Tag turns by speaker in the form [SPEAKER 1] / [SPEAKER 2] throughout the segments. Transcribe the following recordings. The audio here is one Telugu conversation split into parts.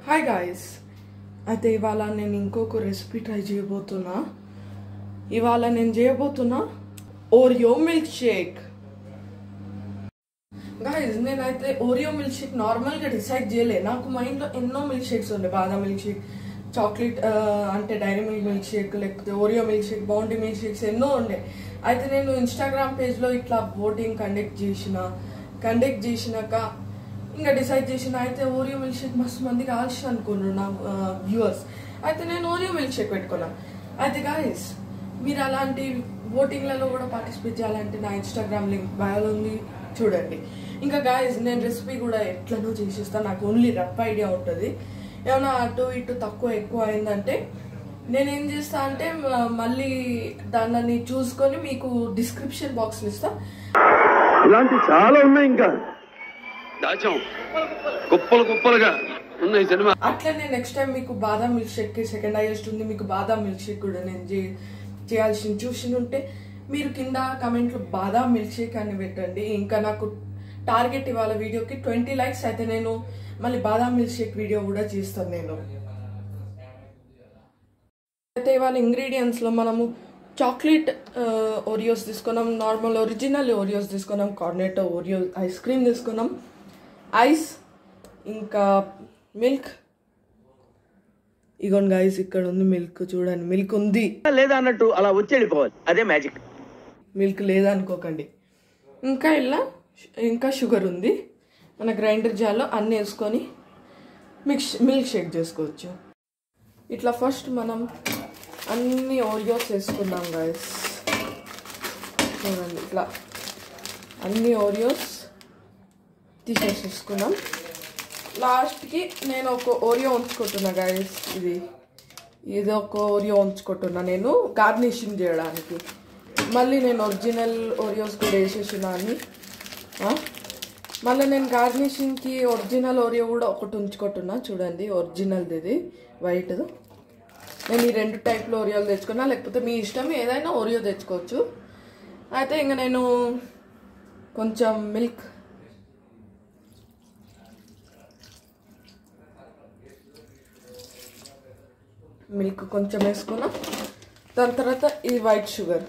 [SPEAKER 1] హాయ్ గాయస్, అయితే ఇవాళ నేను ఇంకొక రెసిపీ ట్రై చేయబోతున్నా. ఇవాళ నేను చేయబోతున్నా ఓరియో మిల్క్ షేక్. గాయస్, నేనైతే ఓరియో మిల్క్ షేక్ నార్మల్గా డిసైడ్ చేయలే. నాకు మైండ్లో ఎన్నో మిల్క్ షేక్స్ ఉండే. బాదం మిల్క్ షేక్, చాక్లెట్ అంటే డైరీ మిల్క్ షేక్, లేకపోతే Oreo milk shake, Bondi milk shakes ఎన్నో ఉండే. అయితే నేను ఇన్స్టాగ్రామ్ పేజ్లో ఇట్లా ఓటింగ్ కండక్ట్ చేసినాక ఇంకా డిసైడ్ చేసిన. అయితే ఓరియో మిల్క్ షేక్ మస్తు మంది కాల్సి అనుకున్నారు నా వ్యూవర్స్. అయితే నేను ఓరియో మిల్క్ షేక్ పెట్టుకున్నా. అయితే గాయస్, మీరు అలాంటి ఓటింగ్లలో కూడా పార్టిసిపేట్ చేయాలంటే నా ఇన్స్టాగ్రామ్ లింక్ బయోలో ఉంది, చూడండి. ఇంకా గాయస్, నేను రెసిపీ కూడా ఎట్లనో చేసేస్తాను. నాకు ఓన్లీ రఫ్ ఐడియా ఉంటుంది. ఏమైనా అటు ఇటు తక్కువ ఎక్కువ అయిందంటే నేనేం చేస్తా అంటే మళ్ళీ దాన్ని చూసుకొని మీకు డిస్క్రిప్షన్ బాక్స్లో ఇస్తా.
[SPEAKER 2] ఇలాంటి చాలా ఉన్నాయి, ఇంకా దాచాం కుప్పలుగా ఉన్నాయి సినిమా.
[SPEAKER 1] అట్లనే నెక్స్ట్ టైం మీకు బాదం మిల్క్ షేక్ సెకండ్ హైయెస్ట్ ఉంది. మీకు బాదం మిల్క్ షేక్ కూడా నేను చేయాల్సిన చూసి ఉంటే మీరు కింద కమెంట్లో బాదం మిల్క్ షేక్ అని పెట్టండి. ఇంకా నాకు టార్గెట్ ఇవాళ వీడియోకి 20 likes అయితే నేను మళ్ళీ బాదం మిల్క్ షేక్ వీడియో కూడా చేస్తాను నేను. అయితే ఇవాళ ఇంగ్రీడియంట్స్లో మనము చాక్లెట్ ఓరియోస్ తీసుకున్నాం, నార్మల్ ఒరిజినల్ ఓరియోస్ తీసుకున్నాం, కార్నెటో ఓరియో ఐస్ క్రీమ్ తీసుకున్నాం, ఐస్, ఇంకా మిల్క్. ఇగోండి గైస్, ఇక్కడ ఉంది మిల్క్. చూడండి, మిల్క్ ఉంది
[SPEAKER 2] లేదా అన్నట్టు అలా వచ్చేళ్ళిపోవాలి, అదే మ్యాజిక్.
[SPEAKER 1] మిల్క్ లేదా అనుకోకండి. ఇంకా షుగర్ ఉంది. మన గ్రైండర్ జార్లో అన్నీ వేసుకొని మిల్క్ షేక్ చేసుకోవచ్చు. ఇట్లా ఫస్ట్ మనం అన్ని ఓరియోస్ వేసుకున్నాం గైస్. చూడండి, ఇట్లా అన్ని ఓరియోస్ తీసేసుకున్నాం. లాస్ట్కి నేను ఒక ఓరియో ఉంచుకుంటున్నా గైస్. ఇది ఒక ఓరియో ఉంచుకుంటున్నా నేను గార్నిషింగ్ చేయడానికి. మళ్ళీ నేను ఒరిజినల్ ఓరియోస్ కూడా వేసేసిన అని. మళ్ళీ నేను గార్నిషింగ్కి ఒరిజినల్ ఓరియో కూడా ఒకటి ఉంచుకుంటున్నా. చూడండి, ఒరిజినల్ది ఇది వైట్. నేను ఈ 2 టైప్లో ఓరియోలు తెచ్చుకున్నా, లేకపోతే మీ ఇష్టం ఏదైనా ఓరియో తెచ్చుకోవచ్చు. అయితే ఇంకా నేను కొంచెం మిల్క్ కొంచెం వేసుకున్నా. దాని తర్వాత ఇది వైట్ షుగర్.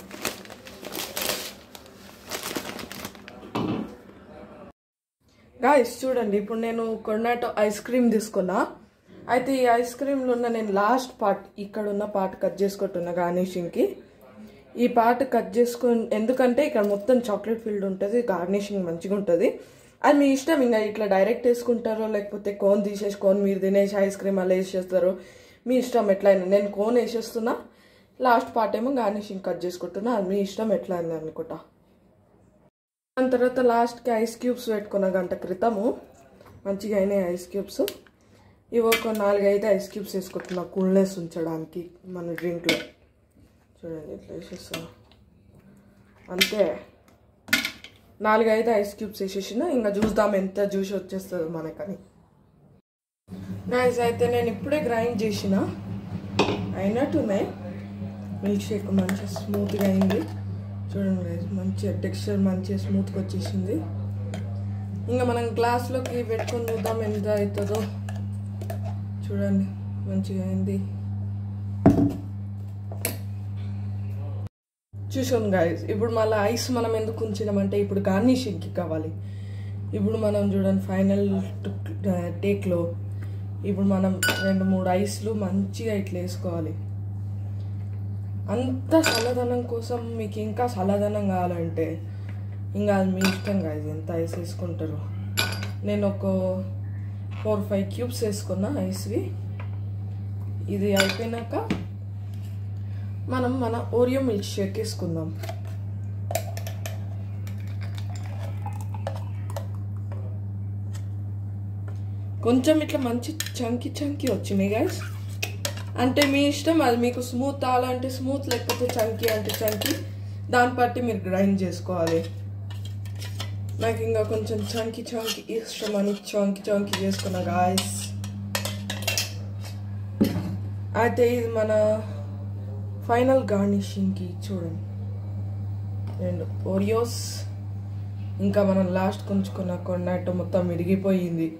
[SPEAKER 1] గాయస్ చూడండి, ఇప్పుడు నేను కొర్నాటో ఐస్ క్రీమ్ తీసుకున్నా. అయితే ఈ ఐస్ క్రీమ్లో ఉన్న నేను లాస్ట్ పార్ట్, ఇక్కడ ఉన్న పార్ట్ కట్ చేసుకుంటున్నా గార్నిషింగ్కి. ఈ పార్ట్ కట్ చేసుకుని, ఎందుకంటే ఇక్కడ మొత్తం చాక్లెట్ ఫీల్డ్ ఉంటుంది, గార్నిషింగ్ మంచిగా ఉంటుంది. అది మీ ఇష్టం. ఇంకా ఇట్లా డైరెక్ట్ వేసుకుంటారో లేకపోతే కోన్ తీసేసి కోన్ మీరు తినేసి ఐస్ క్రీమ్ అలా వేసేస్తారో మీ ఇష్టం ఎట్లయినా. నేను కోన్ వేసేస్తున్నా, లాస్ట్ పార్ట్ ఏమో గార్నిషింగ్ కట్ చేసుకుంటున్నా. అది మీ ఇష్టం ఎట్లా అయింది అనుకుంటా. దాని తర్వాత లాస్ట్కి ఐస్ క్యూబ్స్ పెట్టుకున్న గంట క్రితము మంచిగా అయినాయి ఐస్ క్యూబ్స్. ఇవి ఒక 4-5 ఐస్ క్యూబ్స్ వేసుకుంటున్నా కూల్నెస్ ఉంచడానికి మన డ్రింక్లో. చూడండి, ఇట్లా వేసేస్తున్నా అంతే. 4-5 ఐస్ క్యూబ్స్ వేసేసిన. ఇంకా చూద్దాం ఎంత జ్యూస్ వచ్చేస్తుందో మనకని. నైస్. అయితే నేను ఇప్పుడే గ్రైండ్ చేసిన, అయినట్టున్నాయి. మిల్క్ షేక్ మంచిగా స్మూత్గా అయింది. చూడండి, మంచిగా టెక్స్చర్ మంచిగా స్మూత్గా వచ్చేసింది. ఇంకా మనం గ్లాస్లోకి పెట్టుకొని చూద్దాం ఎంత అవుతుందో. చూడండి, మంచిగా అయింది. చూసాం గాయస్. ఇప్పుడు మళ్ళీ ఐస్ మనం ఎందుకు ఉంచినామంటే ఇప్పుడు గార్నిషింగ్కి కావాలి. ఇప్పుడు మనం చూడండి ఫైనల్ టేక్లో ఇప్పుడు మనం 2-3 ఐస్లు మంచిగా ఇట్లా వేసుకోవాలి. అంత చల్లదనం కోసం మీకు ఇంకా చల్లదనం కావాలంటే ఇంకా అది మీ ఇష్టం గాయస్, ఎంత ఐస్ వేసుకుంటారు. నేను ఒక 4-5 క్యూబ్స్ వేసుకున్నా ఐస్వి. ఇది అయిపోయినాక మనం మన ఓరియో మిల్క్ షేక్ వేసుకుందాం. కొంచెం ఇట్లా మంచి చంకీ వచ్చినాయి గైస్. అంటే మీ ఇష్టం, అది మీకు స్మూత్ కావాలంటే స్మూత్, లేకపోతే చంకీ అంటే చంకీ, దాన్ని బట్టి మీరు గ్రైండ్ చేసుకోవాలి. నాకు ఇంకా కొంచెం చంకీ ఇష్టం అని చంకీ చేసుకున్నా గాయస్. అయితే ఇది మన ఫైనల్ గార్నిషింగ్కి. చూడండి, 2 ఓరియోస్, ఇంకా మనం లాస్ట్ కొంచుకున్న కొర్నాటో మొత్తం విరిగిపోయింది.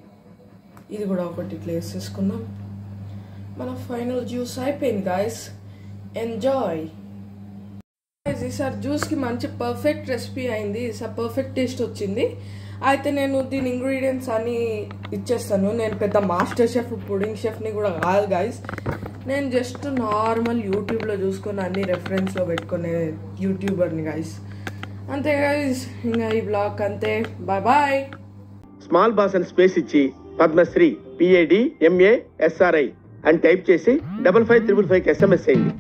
[SPEAKER 1] ఇది కూడా ఒకటి ఇట్లా వేసేసుకున్నాం. మన ఫైనల్ జ్యూస్ అయిపోయింది గాయస్. ఎంజాయ్. ఈసారి జ్యూస్కి మంచి పర్ఫెక్ట్ రెసిపీ అయింది. ఈసారి పర్ఫెక్ట్ టేస్ట్ వచ్చింది. అయితే నేను దీని ఇంగ్రీడియంట్స్ అన్నీ ఇచ్చేస్తాను. నేను పెద్ద మాస్టర్ షెఫ్ పుడింగ్ షెఫ్ని కూడా కాదు గాయస్. నేను జస్ట్ నార్మల్ యూట్యూబ్లో చూసుకొని అన్ని రెఫరెన్స్లో పెట్టుకునే యూట్యూబర్ని గాయస్. అంతే గాయస్, ఇంకా ఈ బ్లాగ్ అంతే. Bye bye.
[SPEAKER 2] స్మాల్ బాస్ అని స్పేస్ ఇచ్చి పద్మశ్రీ PADMASRI అని టైప్ చేసి 5555 SMS చేయండి.